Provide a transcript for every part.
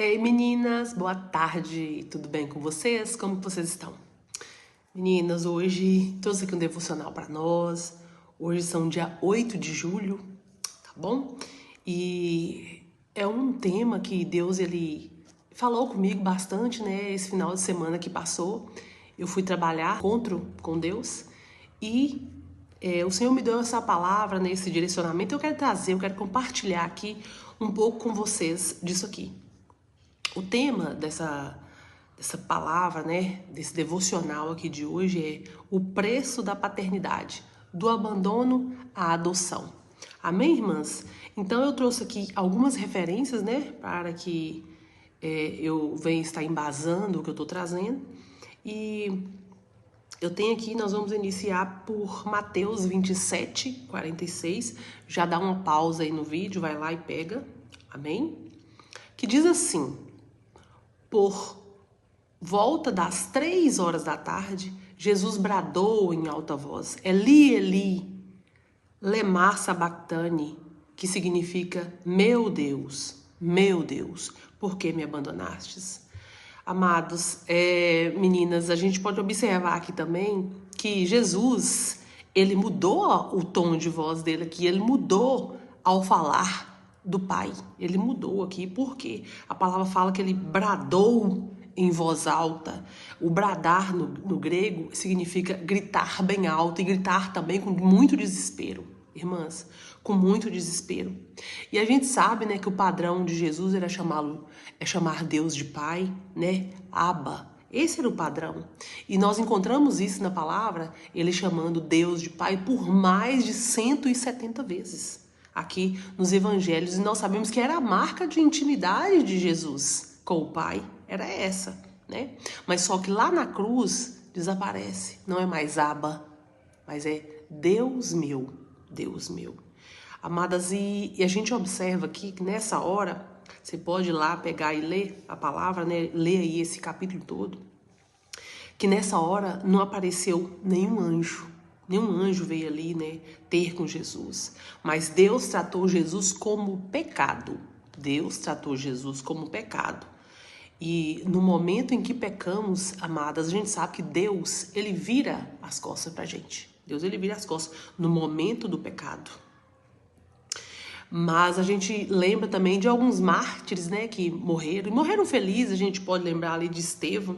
Ei, meninas, boa tarde, tudo bem com vocês? Como que vocês estão? Meninas, hoje trouxe aqui um devocional para nós. Hoje são dia 8 de julho, tá bom? E é um tema que Deus, ele falou comigo bastante, né? Esse final de semana que passou, eu fui trabalhar, encontro com Deus, e o Senhor me deu essa palavra, né, esse direcionamento. Eu quero compartilhar aqui um pouco com vocês disso aqui. O tema dessa palavra, né, desse devocional aqui de hoje é o preço da paternidade, do abandono à adoção. Amém, irmãs? Então eu trouxe aqui algumas referências, né, para que eu venha estar embasando o que eu estou trazendo. E eu tenho aqui, nós vamos iniciar por Mateus 27, 46. Já dá uma pausa aí no vídeo, vai lá e pega. Amém? Que diz assim: por volta das 3 horas da tarde, Jesus bradou em alta voz: Eli, Eli, lema sabachthani, que significa: meu Deus, por que me abandonastes? Amados, meninas, a gente pode observar aqui também que Jesus, ele mudou o tom de voz dele aqui, ele mudou ao falar do Pai. Ele mudou aqui porque a palavra fala que ele bradou em voz alta. O bradar no grego significa gritar bem alto e gritar também com muito desespero. Irmãs, com muito desespero. E a gente sabe, né, que o padrão de Jesus era chamar Deus de Pai, né? Abba. Esse era o padrão. E nós encontramos isso na palavra, ele chamando Deus de Pai por mais de 170 vezes aqui nos evangelhos. E nós sabemos que era a marca de intimidade de Jesus com o Pai. Era essa, né? Mas só que lá na cruz desaparece. Não é mais Abba, mas é Deus meu. Deus meu. Amadas, e a gente observa aqui que nessa hora, você pode ir lá pegar e ler a palavra, né? Ler aí esse capítulo todo, que nessa hora não apareceu nenhum anjo. Nenhum anjo veio ali, né, ter com Jesus. Mas Deus tratou Jesus como pecado. Deus tratou Jesus como pecado. E no momento em que pecamos, amadas, a gente sabe que Deus, ele vira as costas pra gente. Deus, ele vira as costas no momento do pecado. Mas a gente lembra também de alguns mártires, né, que morreram. E morreram felizes, a gente pode lembrar ali de Estevão.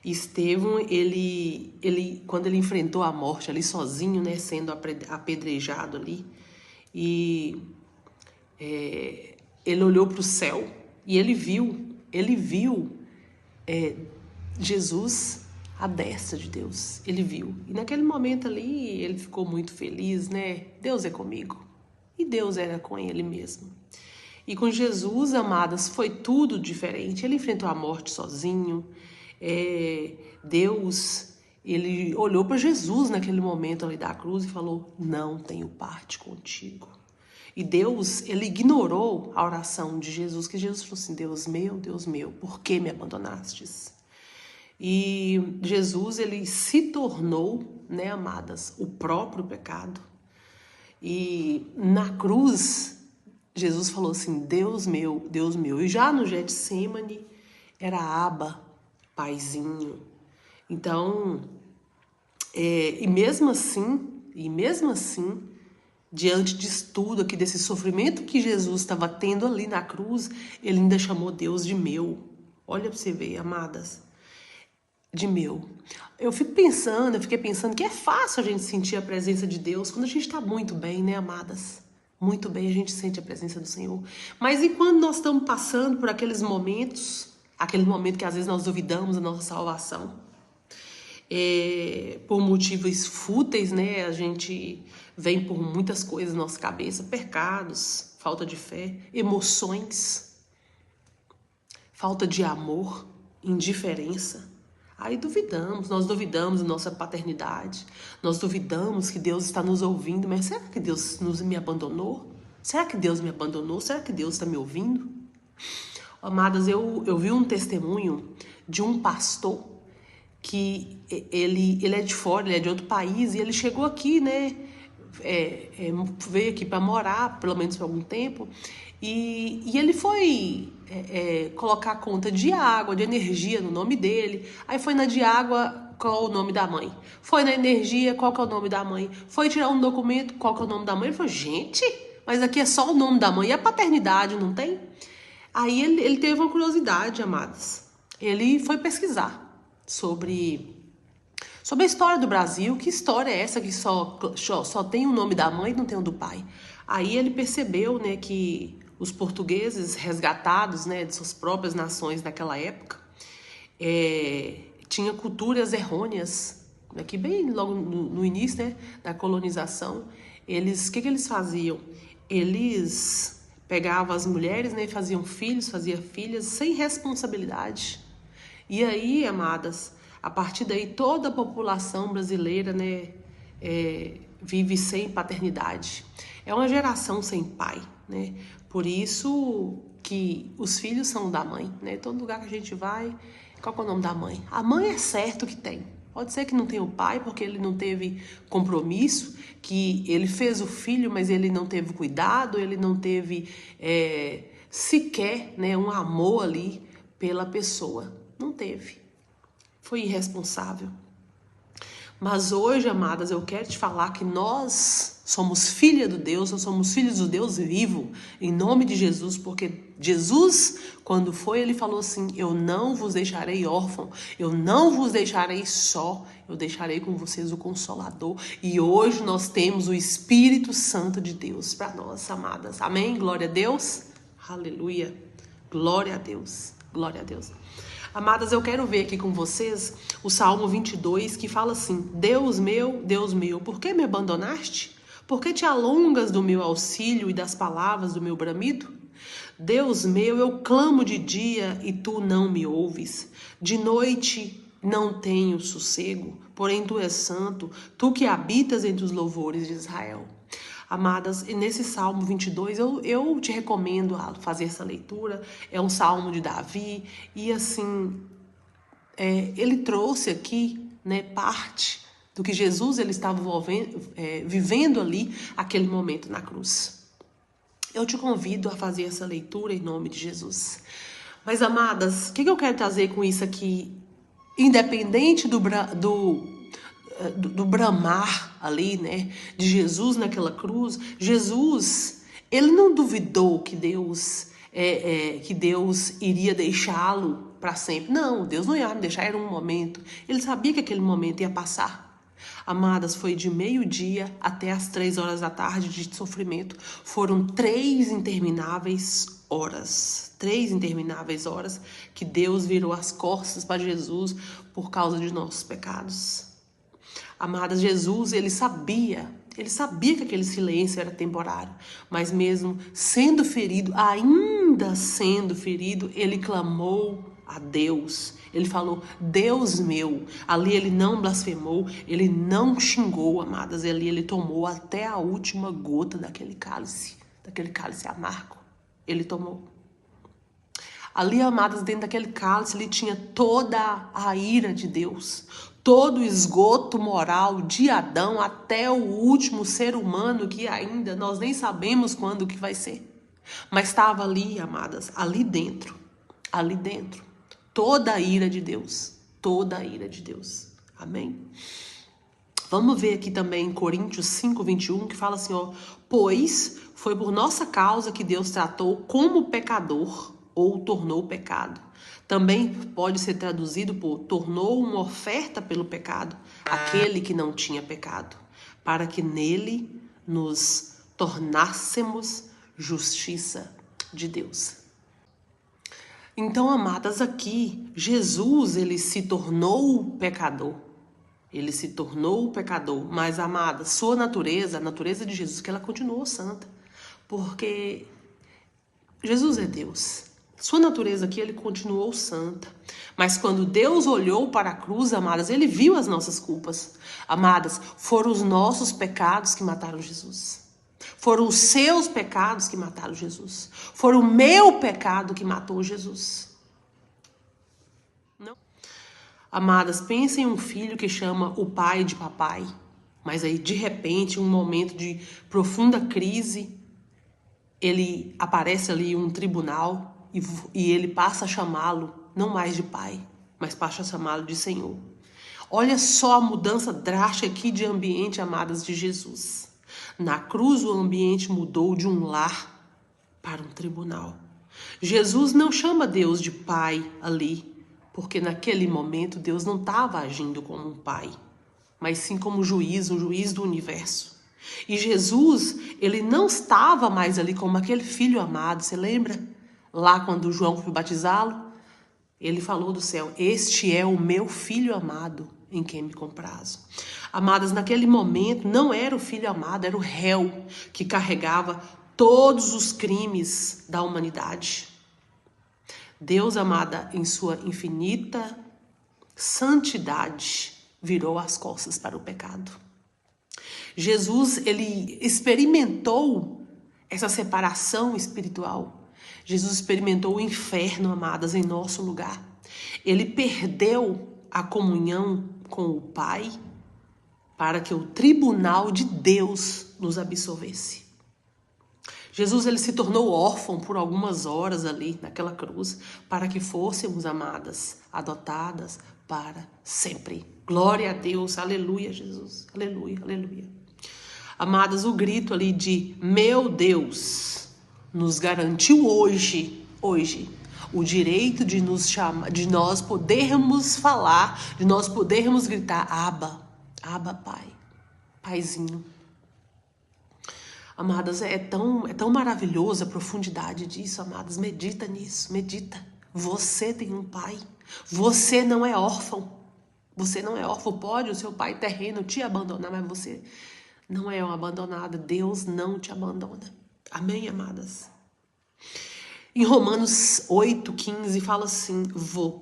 Estevão, ele quando ele enfrentou a morte ali sozinho, né, sendo apedrejado ali, e ele olhou para o céu e ele viu Jesus à destra de Deus. Ele viu. E naquele momento ali, ele ficou muito feliz, né? Deus é comigo. E Deus era com ele mesmo. E com Jesus, amadas, foi tudo diferente. Ele enfrentou a morte sozinho. Deus, ele olhou para Jesus naquele momento ali da cruz e falou: não tenho parte contigo. E Deus, ele ignorou a oração de Jesus, que Jesus falou assim: Deus meu, por que me abandonastes? E Jesus, ele se tornou, né, amadas, o próprio pecado. E na cruz, Jesus falou assim: Deus meu. E já no Getsêmani, era Abba, Paizinho. Então, e mesmo assim, diante disso tudo aqui, desse sofrimento que Jesus estava tendo ali na cruz, ele ainda chamou Deus de meu. Olha para você ver, amadas, de meu. Eu fiquei pensando que é fácil a gente sentir a presença de Deus quando a gente está muito bem, né, amadas? Muito bem, a gente sente a presença do Senhor. Mas e quando nós estamos passando por aqueles momentos, aquele momento que às vezes nós duvidamos da nossa salvação? Por motivos fúteis, né? A gente vem por muitas coisas na nossa cabeça: pecados, falta de fé, emoções, falta de amor, indiferença. Aí nós duvidamos da nossa paternidade, nós duvidamos que Deus está nos ouvindo. Mas será que Deus me abandonou? Será que Deus me abandonou? Será que Deus está me ouvindo? Amadas, eu vi um testemunho de um pastor que ele é de fora, ele é de outro país, e ele chegou aqui, né? Veio aqui para morar, pelo menos por algum tempo, E ele foi colocar a conta de água, de energia no nome dele. Aí foi na de água, qual é o nome da mãe? Foi na energia, qual que é o nome da mãe? Foi tirar um documento, qual que é o nome da mãe? Ele falou, gente, mas aqui é só o nome da mãe e a paternidade, não tem? Aí ele teve uma curiosidade, amadas. Ele foi pesquisar sobre a história do Brasil. Que história é essa que só tem o nome da mãe e não tem o do pai? Aí ele percebeu, né, que os portugueses resgatados, né, de suas próprias nações naquela época, tinha culturas errôneas, aqui bem logo no início, né, da colonização. O que eles faziam? Eles pegavam as mulheres, né, e faziam filhos, faziam filhas sem responsabilidade. E aí, amadas, a partir daí toda a população brasileira, né, vive sem paternidade. É uma geração sem pai, né? Por isso que os filhos são da mãe, né? Todo lugar que a gente vai, qual é o nome da mãe? A mãe é certo que tem. Pode ser que não tenha o pai, porque ele não teve compromisso, que ele fez o filho, mas ele não teve cuidado, ele não teve sequer, né, um amor ali pela pessoa. Não teve. Foi irresponsável. Mas hoje, amadas, eu quero te falar que nós somos filha do Deus, nós somos filhos do Deus vivo, em nome de Jesus, porque Jesus, quando foi, ele falou assim, eu não vos deixarei órfão, eu não vos deixarei só, eu deixarei com vocês o Consolador. E hoje nós temos o Espírito Santo de Deus para nós, amadas. Amém? Glória a Deus. Aleluia. Glória a Deus. Glória a Deus. Amadas, eu quero ver aqui com vocês o Salmo 22, que fala assim, Deus meu, por que me abandonaste? Por que te alongas do meu auxílio e das palavras do meu bramido? Deus meu, eu clamo de dia e tu não me ouves. De noite não tenho sossego, porém tu és santo, tu que habitas entre os louvores de Israel. Amadas, nesse Salmo 22, eu te recomendo a fazer essa leitura. É um salmo de Davi e assim, ele trouxe aqui, né, parte do que Jesus ele estava vivendo ali, aquele momento na cruz. Eu te convido a fazer essa leitura em nome de Jesus. Mas, amadas, o que eu quero trazer com isso aqui? Independente do bramar ali, né, de Jesus naquela cruz, Jesus, ele não duvidou que Deus iria deixá-lo para sempre. Não, Deus não ia me deixar, era um momento. Ele sabia que aquele momento ia passar. Amadas, foi de meio-dia até as 3 horas da tarde de sofrimento. Foram 3 intermináveis horas. 3 intermináveis horas que Deus virou as costas para Jesus por causa de nossos pecados. Amadas, Jesus, ele sabia que aquele silêncio era temporário, mas mesmo sendo ferido, ainda sendo ferido, ele clamou a Deus. Ele falou, Deus meu. Ali ele não blasfemou, ele não xingou, amadas. Ali ele tomou até a última gota daquele cálice amargo. Ele tomou. Ali, amadas, dentro daquele cálice, ele tinha toda a ira de Deus, todo o esgoto moral de Adão até o último ser humano que ainda nós nem sabemos quando que vai ser. Mas estava ali, amadas, ali dentro, toda a ira de Deus, toda a ira de Deus. Amém? Vamos ver aqui também em Coríntios 5:21, que fala assim, ó, pois foi por nossa causa que Deus tratou como pecador, ou tornou pecado. Também pode ser traduzido por tornou uma oferta pelo pecado, aquele que não tinha pecado, para que nele nos tornássemos justiça de Deus. Então, amadas, aqui, Jesus, ele se tornou pecador. Ele se tornou pecador, mas, amadas, sua natureza, a natureza de Jesus, que ela continuou santa, porque Jesus é Deus. Sua natureza aqui, ele continuou santa. Mas quando Deus olhou para a cruz, amadas, ele viu as nossas culpas. Amadas, foram os nossos pecados que mataram Jesus. Foram os seus pecados que mataram Jesus. Foram o meu pecado que matou Jesus. Não. Amadas, pensem em um filho que chama o pai de papai. Mas aí, de repente, um momento de profunda crise, ele aparece ali um tribunal e ele passa a chamá-lo não mais de pai, mas passa a chamá-lo de Senhor. Olha só a mudança drástica aqui de ambiente, amadas, de Jesus. Na cruz o ambiente mudou de um lar para um tribunal. Jesus não chama Deus de pai ali, porque naquele momento Deus não estava agindo como um pai, mas sim como juiz, um juiz do universo. E Jesus, ele não estava mais ali como aquele filho amado, você lembra? Lá quando João foi batizá-lo, ele falou do céu: este é o meu filho amado, em quem me comprazo. Amadas, naquele momento não era o filho amado, era o réu que carregava todos os crimes da humanidade. Deus, amada, em sua infinita santidade, virou as costas para o pecado. Jesus, ele experimentou essa separação espiritual. Jesus experimentou o inferno, amadas, em nosso lugar. Ele perdeu a comunhão com o Pai para que o tribunal de Deus nos absolvesse. Jesus, ele se tornou órfão por algumas horas ali naquela cruz para que fôssemos, amadas, adotadas para sempre. Glória a Deus, aleluia, Jesus, aleluia, aleluia. Amadas, o grito ali de meu Deus nos garantiu hoje, o direito de nos chamar, de nós podermos falar, de nós podermos gritar Abba, Abba, Pai, Paizinho. Amadas, é tão maravilhosa a profundidade disso, amadas. Medita nisso, medita. Você tem um pai. Você não é órfão. Você não é órfão. Pode o seu pai terreno te abandonar, mas você não é uma abandonada. Deus não te abandona. Amém, amadas? Em Romanos 8,15 fala assim: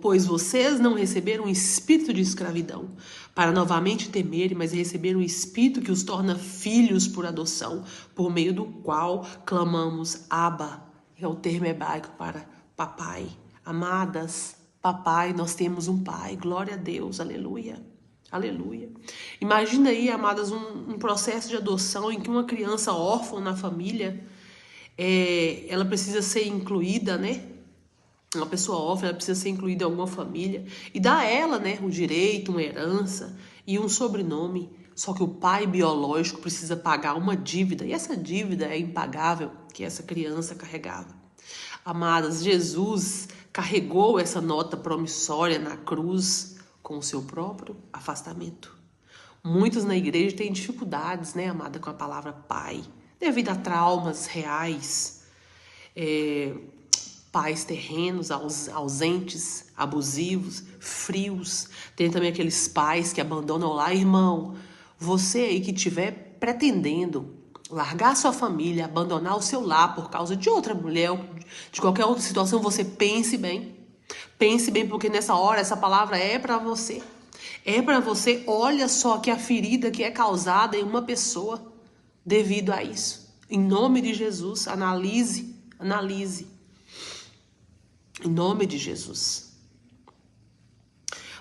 pois vocês não receberam um espírito de escravidão para novamente temerem, mas receberam um espírito que os torna filhos por adoção, por meio do qual clamamos Abba, que é o termo hebraico para papai. Amadas, papai, nós temos um pai, glória a Deus, aleluia. Aleluia. Imagina aí, amadas, um processo de adoção em que uma criança órfã na família, ela precisa ser incluída, né? Uma pessoa órfã, ela precisa ser incluída em alguma família e dá a ela, né, um direito, uma herança e um sobrenome. Só que o pai biológico precisa pagar uma dívida e essa dívida é impagável que essa criança carregava. Amadas, Jesus carregou essa nota promissória na cruz com o seu próprio afastamento. Muitos na igreja têm dificuldades, né, amada, com a palavra pai, devido a traumas reais, pais terrenos ausentes, abusivos, frios. Tem também aqueles pais que abandonam lá. Irmão, você aí que estiver pretendendo largar sua família, abandonar o seu lar por causa de outra mulher, de qualquer outra situação, você pense bem. Pense bem, porque nessa hora essa palavra é para você. É para você. Olha só que a ferida que é causada em uma pessoa devido a isso. Em nome de Jesus, analise. Em nome de Jesus.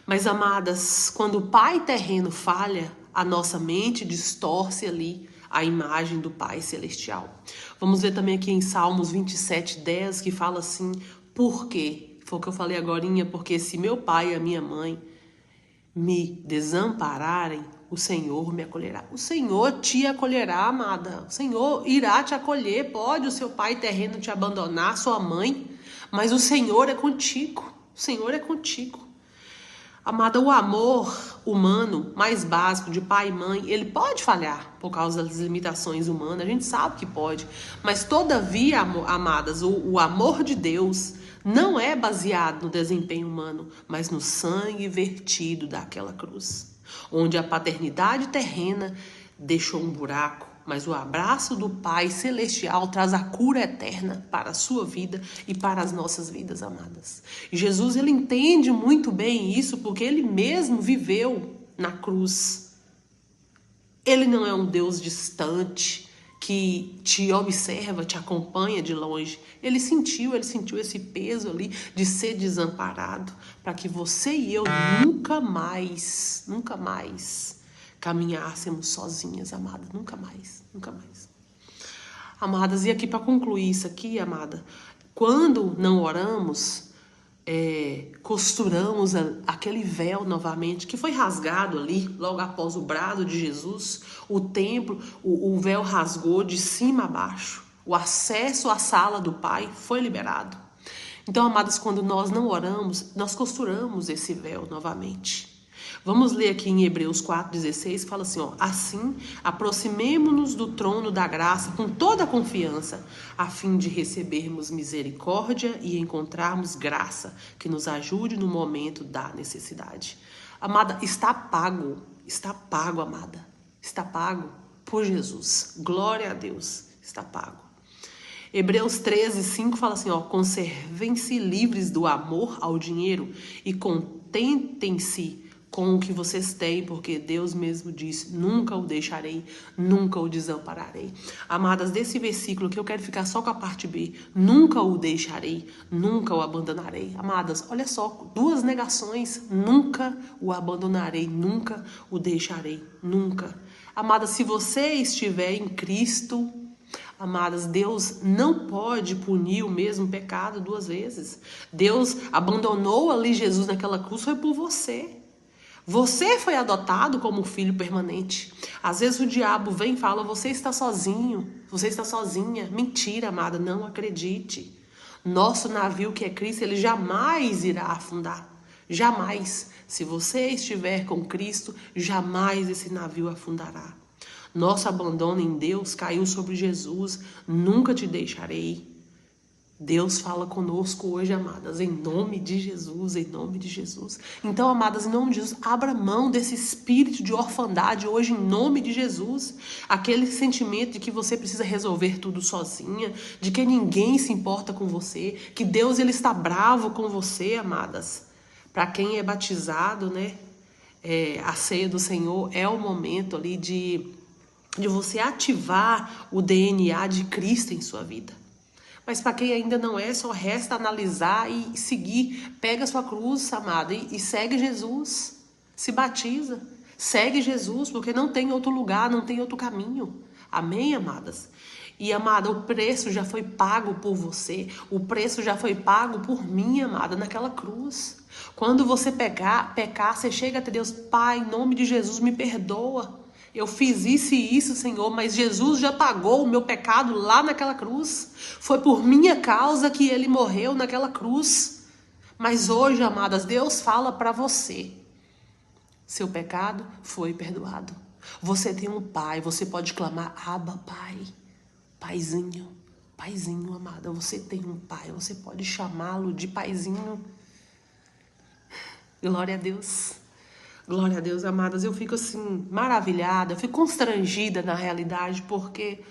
Mas, amadas, quando o pai terreno falha, a nossa mente distorce ali a imagem do Pai Celestial. Vamos ver também aqui em Salmos 27:10, que fala assim: por quê? Foi o que eu falei agorinha, porque se meu pai e a minha mãe me desampararem, o Senhor me acolherá. O Senhor te acolherá, amada. O Senhor irá te acolher. Pode o seu pai terreno te abandonar, sua mãe, mas o Senhor é contigo. O Senhor é contigo. Amada, o amor humano mais básico de pai e mãe, ele pode falhar por causa das limitações humanas. A gente sabe que pode. Mas todavia, amadas, o amor de Deus não é baseado no desempenho humano, mas no sangue vertido daquela cruz, onde a paternidade terrena deixou um buraco, mas o abraço do Pai Celestial traz a cura eterna para a sua vida e para as nossas vidas, amadas. E Jesus, ele entende muito bem isso, porque ele mesmo viveu na cruz. Ele não é um Deus distante, que te observa, te acompanha de longe. Ele sentiu esse peso ali de ser desamparado, para que você e eu nunca mais caminhássemos sozinhas, amada. Nunca mais. Amadas, e aqui para concluir isso aqui, amada, quando não oramos, costuramos aquele véu novamente, que foi rasgado ali, logo após o brado de Jesus, o templo, o véu rasgou de cima a baixo, o acesso à sala do Pai foi liberado. Então, amadas, quando nós não oramos, nós costuramos esse véu novamente. Vamos ler aqui em Hebreus 4,16, fala assim, ó, assim, aproximemo-nos do trono da graça com toda a confiança, a fim de recebermos misericórdia e encontrarmos graça que nos ajude no momento da necessidade. Amada, está pago, amada, está pago por Jesus. Glória a Deus, está pago. Hebreus 13:5 fala assim, ó, conservem-se livres do amor ao dinheiro e contentem-se com o que vocês têm, porque Deus mesmo disse, nunca o deixarei, nunca o desampararei. Amadas, desse versículo que eu quero ficar só com a parte B, nunca o deixarei, nunca o abandonarei. Amadas, olha só, duas negações, nunca o abandonarei, nunca o deixarei, nunca. Amadas, se você estiver em Cristo, amadas, Deus não pode punir o mesmo pecado duas vezes. Deus abandonou ali Jesus naquela cruz, foi por você. Você foi adotado como filho permanente. Às vezes o diabo vem e fala, você está sozinho, você está sozinha. Mentira, amada, não acredite. Nosso navio que é Cristo, ele jamais irá afundar. Jamais. Se você estiver com Cristo, jamais esse navio afundará. Nosso abandono em Deus caiu sobre Jesus. Nunca te deixarei. Deus fala conosco hoje, amadas, em nome de Jesus, em nome de Jesus. Então, amadas, em nome de Jesus, abra mão desse espírito de orfandade hoje, em nome de Jesus. Aquele sentimento de que você precisa resolver tudo sozinha, de que ninguém se importa com você, que Deus ele está bravo com você, amadas. Para quem é batizado, né, a ceia do Senhor é o momento ali de você ativar o DNA de Cristo em sua vida. Mas para quem ainda não é, só resta analisar e seguir. Pega a sua cruz, amada, e segue Jesus. Se batiza. Segue Jesus, porque não tem outro lugar, não tem outro caminho. Amém, amadas? E, amada, o preço já foi pago por você. O preço já foi pago por mim, amada, naquela cruz. Quando você pecar, você chega até Deus. Pai, em nome de Jesus, me perdoa. Eu fiz isso e isso, Senhor, mas Jesus já pagou o meu pecado lá naquela cruz. Foi por minha causa que ele morreu naquela cruz. Mas hoje, amadas, Deus fala para você. Seu pecado foi perdoado. Você tem um pai, você pode clamar, Abba, Pai. Paizinho, paizinho, amada, você tem um pai, você pode chamá-lo de paizinho. Glória a Deus. Glória a Deus, amadas, eu fico assim, maravilhada, eu fico constrangida na realidade, porque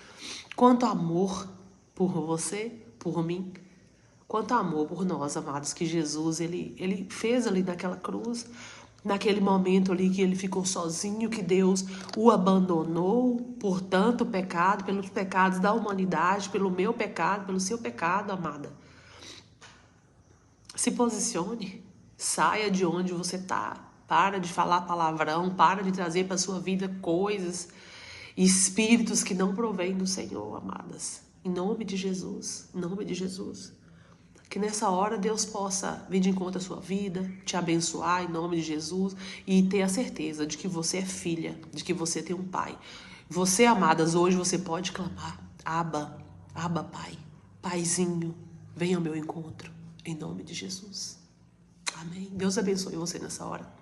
quanto amor por você, por mim, quanto amor por nós, amados, que Jesus, ele fez ali naquela cruz, naquele momento ali que ele ficou sozinho, que Deus o abandonou por tanto pecado, pelos pecados da humanidade, pelo meu pecado, pelo seu pecado, amada. Se posicione, saia de onde você está. Para de falar palavrão, para de trazer para a sua vida coisas, espíritos que não provêm do Senhor, amadas. Em nome de Jesus, em nome de Jesus. Que nessa hora Deus possa vir de encontro à sua vida, te abençoar em nome de Jesus e ter a certeza de que você é filha, de que você tem um pai. Você, amadas, hoje você pode clamar, Abba, Abba, Pai, Paizinho, venha ao meu encontro, em nome de Jesus. Amém. Deus abençoe você nessa hora.